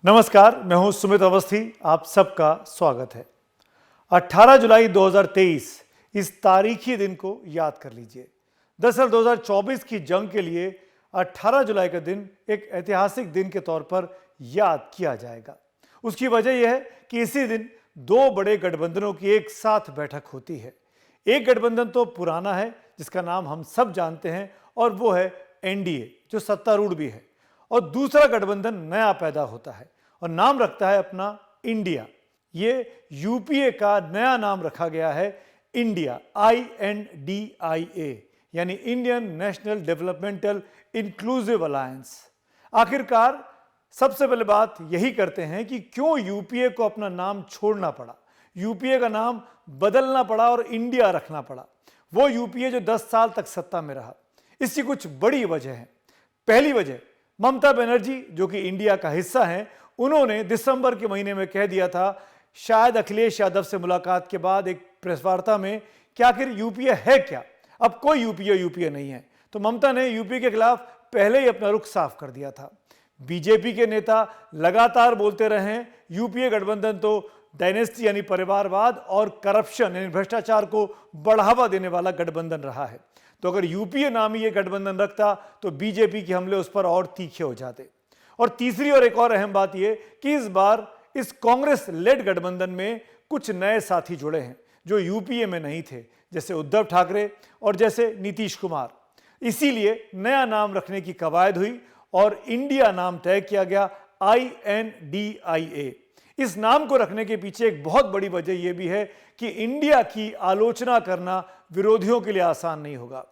नमस्कार, मैं हूं सुमित अवस्थी। आप सबका स्वागत है। 18 जुलाई 2023 इस तारीखी दिन को याद कर लीजिए। दरअसल 2024 की जंग के लिए 18 जुलाई का दिन एक ऐतिहासिक दिन के तौर पर याद किया जाएगा। उसकी वजह यह है कि इसी दिन दो बड़े गठबंधनों की एक साथ बैठक होती है। एक गठबंधन तो पुराना है, जिसका नाम हम सब जानते हैं, और वो है एनडीए, जो सत्तारूढ़ भी है। और दूसरा गठबंधन नया पैदा होता है और नाम रखता है अपना इंडिया। ये यूपीए का नया नाम रखा गया है इंडिया, INDIA, यानी Indian national developmental inclusive alliance. आखिरकार सबसे पहले बात यही करते हैं कि क्यों यूपीए को अपना नाम छोड़ना पड़ा, यूपीए का नाम बदलना पड़ा और इंडिया रखना पड़ा। वो यूपीए जो 10 साल तक सत्ता में रहा। इसकी कुछ बड़ी वजह है। पहली वजह, ममता बनर्जी जो कि इंडिया का हिस्सा हैं, उन्होंने दिसंबर के महीने में कह दिया था, शायद अखिलेश यादव से मुलाकात के बाद एक प्रेस वार्ता में, कि आखिर यूपीए है क्या, अब कोई यूपीए नहीं है। तो ममता ने यूपीए के खिलाफ पहले ही अपना रुख साफ कर दिया था। बीजेपी के नेता लगातार बोलते रहे हैं यूपीए गठबंधन तो डायनेस्टी यानी परिवारवाद और करप्शन यानी भ्रष्टाचार को बढ़ावा देने वाला गठबंधन रहा है। तो अगर यूपीए नाम ही ये गठबंधन रखता तो बीजेपी के हमले उस पर और तीखे हो जाते। और तीसरी और एक और अहम बात यह कि इस बार इस कांग्रेस लेड गठबंधन में कुछ नए साथी जुड़े हैं जो यूपीए में नहीं थे, जैसे उद्धव ठाकरे और जैसे नीतीश कुमार। इसीलिए नया नाम रखने की कवायद हुई और इंडिया नाम तय किया गया, INDIA। इस नाम को रखने के पीछे एक बहुत बड़ी वजह यह भी है कि इंडिया की आलोचना करना विरोधियों के लिए आसान नहीं होगा।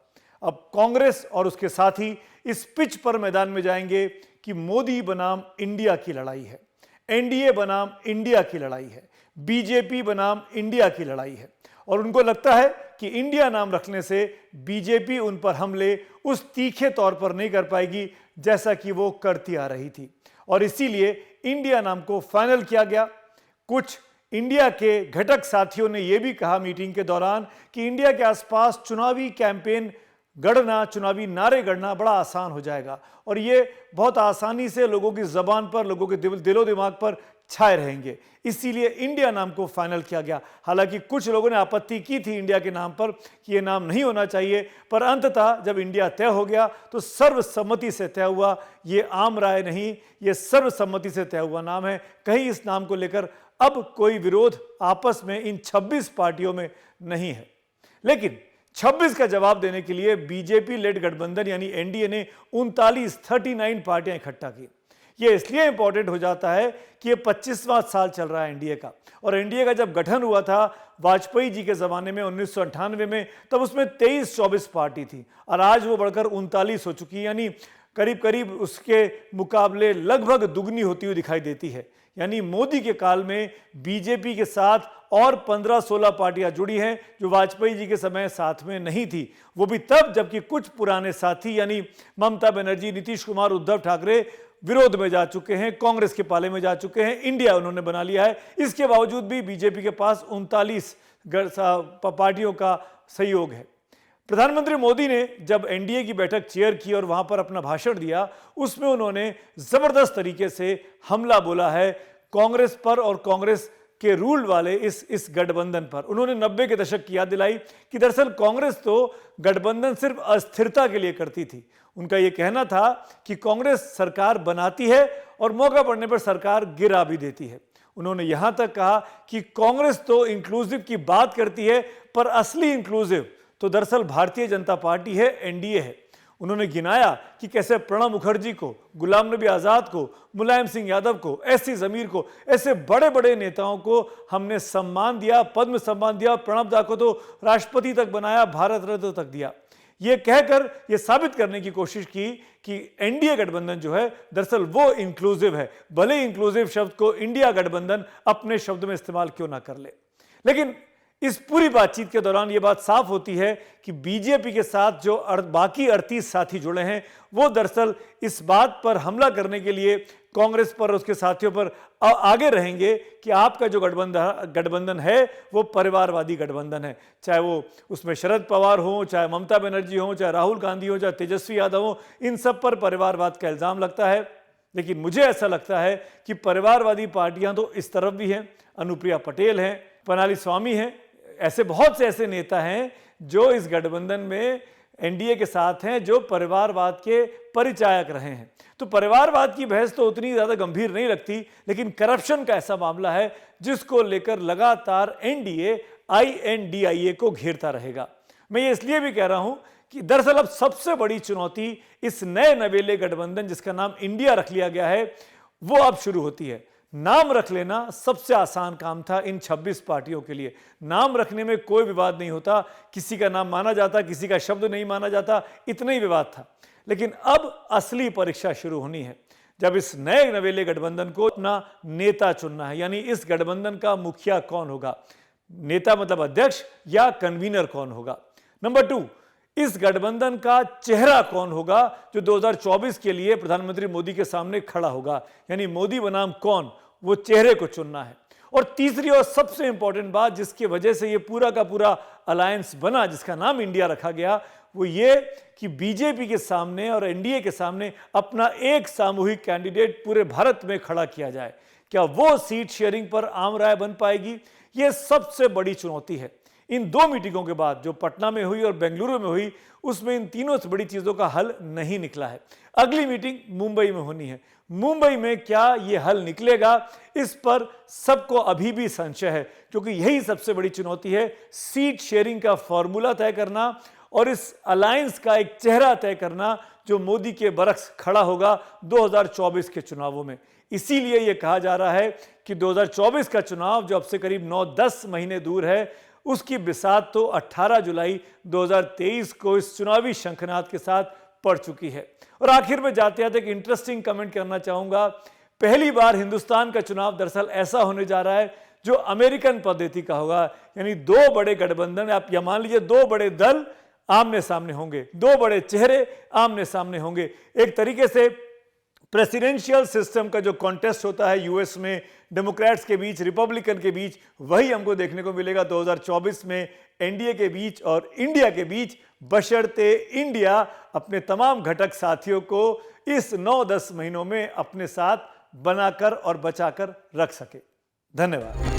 अब कांग्रेस और उसके साथी इस पिच पर मैदान में जाएंगे कि मोदी बनाम इंडिया की लड़ाई है, एनडीए बनाम इंडिया की लड़ाई है, बीजेपी बनाम इंडिया की लड़ाई है। और उनको लगता है कि इंडिया नाम रखने से बीजेपी उन पर हमले उस तीखे तौर पर नहीं कर पाएगी जैसा कि वो करती आ रही थी। और इसीलिए इंडिया नाम को फाइनल किया गया। कुछ इंडिया के घटक साथियों ने यह भी कहा मीटिंग के दौरान कि इंडिया के आसपास चुनावी कैंपेन गढ़ना, चुनावी नारे गढ़ना बड़ा आसान हो जाएगा और ये बहुत आसानी से लोगों की जबान पर, लोगों के दिलो दिमाग पर छाए रहेंगे। इसीलिए इंडिया नाम को फाइनल किया गया। हालांकि कुछ लोगों ने आपत्ति की थी इंडिया के नाम पर कि यह नाम नहीं होना चाहिए, पर अंततः जब इंडिया तय हो गया तो सर्वसम्मति से तय हुआ। ये आम राय नहीं, ये सर्वसम्मति से तय हुआ नाम है। कहीं इस नाम को लेकर अब कोई विरोध आपस में इन 26 पार्टियों में नहीं है। लेकिन 26 का जवाब देने के लिए बीजेपी लेड गठबंधन यानी एनडीए ने 39 पार्टियां इकट्ठा की। यह इसलिए इंपॉर्टेंट हो जाता है कि यह 25वां साल चल रहा है एनडीए का। और एनडीए का जब गठन हुआ था वाजपेयी जी के ज़माने में 1998 में, तब उसमें 23-24 पार्टी थी और आज वो बढ़कर 39 हो चुकी है, यानी करीब करीब उसके मुकाबले लगभग दुगनी होती हुई दिखाई देती है। यानी मोदी के काल में बीजेपी के साथ और 15-16 पार्टियां जुड़ी हैं जो वाजपेयी जी के समय साथ में नहीं थी। वो भी तब जबकि कुछ पुराने साथी यानी ममता बनर्जी, नीतीश कुमार, उद्धव ठाकरे विरोध में जा चुके हैं, कांग्रेस के पाले में जा चुके हैं, इंडिया उन्होंने बना लिया है। इसके बावजूद भी बीजेपी के पास 39 पार्टियों का सहयोग है। प्रधानमंत्री मोदी ने जब एनडीए की बैठक चेयर की और वहां पर अपना भाषण दिया, उसमें उन्होंने जबरदस्त तरीके से हमला बोला है कांग्रेस पर और कांग्रेस के रूल वाले इस गठबंधन पर। उन्होंने 90 के दशक की याद दिलाई कि दरअसल कांग्रेस तो गठबंधन सिर्फ अस्थिरता के लिए करती थी। उनका यह कहना था कि कांग्रेस सरकार बनाती है और मौका पड़ने पर सरकार गिरा भी देती है। उन्होंने यहां तक कहा कि कांग्रेस तो इंक्लूसिव की बात करती है, पर असली इंक्लूसिव तो दरअसल भारतीय जनता पार्टी है, एनडीए है। उन्होंने गिनाया कि कैसे प्रणब मुखर्जी को, गुलाम नबी आज़ाद को, मुलायम सिंह यादव को, एससी जमीर को, ऐसे बड़े बड़े नेताओं को हमने सम्मान दिया, पद्म सम्मान दिया, प्रणब दा को तो राष्ट्रपति तक बनाया, भारत रत्न तक दिया। ये कहकर ये साबित करने की कोशिश की कि एनडीए गठबंधन जो है दरअसल वो इंक्लूसिव है, भले इंक्लूसिव शब्द को इंडिया गठबंधन अपने शब्द में इस्तेमाल क्यों ना कर ले। लेकिन इस पूरी बातचीत के दौरान यह बात साफ होती है कि बीजेपी के साथ जो बाकी 38 साथी जुड़े हैं, वो दरअसल इस बात पर हमला करने के लिए कांग्रेस पर और उसके साथियों पर आगे रहेंगे कि आपका जो गठबंधन है वो परिवारवादी गठबंधन है। चाहे वो उसमें शरद पवार हो, चाहे ममता बनर्जी हो, चाहे राहुल गांधी हो, चाहे तेजस्वी यादव हो, इन सब पर परिवारवाद का इल्जाम लगता है। लेकिन मुझे ऐसा लगता है कि परिवारवादी पार्टियां तो इस तरफ भी हैं, अनुप्रिया पटेल हैं, पनाली स्वामी हैं, ऐसे बहुत से ऐसे नेता हैं जो इस गठबंधन में एनडीए के साथ हैं, जो परिवारवाद के परिचायक रहे हैं। तो परिवारवाद की बहस तो उतनी ज़्यादा गंभीर नहीं लगती, लेकिन करप्शन का ऐसा मामला है जिसको लेकर लगातार एनडीए आईएनडीआईए को घेरता रहेगा। मैं ये इसलिए भी कह रहा हूं कि दरअसल अब सबसे बड़ी चुनौती इस नए नवेले गठबंधन जिसका नाम इंडिया रख लिया गया है, वो अब शुरू होती है। नाम रख लेना सबसे आसान काम था इन 26 पार्टियों के लिए। नाम रखने में कोई विवाद नहीं होता, किसी का नाम माना जाता, किसी का शब्द नहीं माना जाता, इतना ही विवाद था। लेकिन अब असली परीक्षा शुरू होनी है, जब इस नए नवेले गठबंधन को अपना नेता चुनना है, यानी इस गठबंधन का मुखिया कौन होगा, नेता मतलब अध्यक्ष या कन्वीनर कौन होगा। नंबर 2, इस गठबंधन का चेहरा कौन होगा जो 2024 के लिए प्रधानमंत्री मोदी के सामने खड़ा होगा, यानी मोदी बनाम कौन, वो चेहरे को चुनना है। और तीसरी और सबसे इंपॉर्टेंट बात जिसकी वजह से ये पूरा का पूरा अलायंस बना, जिसका नाम इंडिया रखा गया, वो ये कि बीजेपी के सामने और एनडीए के सामने अपना एक सामूहिक कैंडिडेट पूरे भारत में खड़ा किया जाए। क्या वो सीट शेयरिंग पर आम राय बन पाएगी? ये सबसे बड़ी चुनौती है। इन 2 मीटिंगों के बाद जो पटना में हुई और बेंगलुरु में हुई, उसमें इन तीनों से बड़ी चीजों का हल नहीं निकला है। अगली मीटिंग मुंबई में होनी है। मुंबई में क्या ये हल निकलेगा, इस पर सबको अभी भी संशय है, क्योंकि यही सबसे बड़ी चुनौती है, सीट शेयरिंग का फॉर्मूला तय करना और इस अलायंस का एक चेहरा तय करना जो मोदी के बरक्स खड़ा होगा 2024 के चुनावों में। इसीलिए यह कहा जा रहा है कि 2024 का चुनाव जो अब से करीब 9-10 महीने दूर है, उसकी बिसात तो 18 जुलाई 2023 को इस चुनावी शंखनाद के साथ पड़ चुकी है। और आखिर में जाते जाते एक इंटरेस्टिंग कमेंट करना चाहूंगा। पहली बार हिंदुस्तान का चुनाव दरअसल ऐसा होने जा रहा है जो अमेरिकन पद्धति का होगा, यानी 2 बड़े गठबंधन, आप या मान लीजिए 2 बड़े दल आमने सामने होंगे, 2 बड़े चेहरे आमने सामने होंगे। एक तरीके से प्रेसिडेंशियल सिस्टम का जो कॉन्टेस्ट होता है यूएस में डेमोक्रेट्स के बीच, रिपब्लिकन के बीच, वही हमको देखने को मिलेगा 2024 में एनडीए के बीच और इंडिया के बीच, बशर्ते इंडिया अपने तमाम घटक साथियों को इस 9-10 महीनों में अपने साथ बनाकर और बचाकर रख सके। धन्यवाद।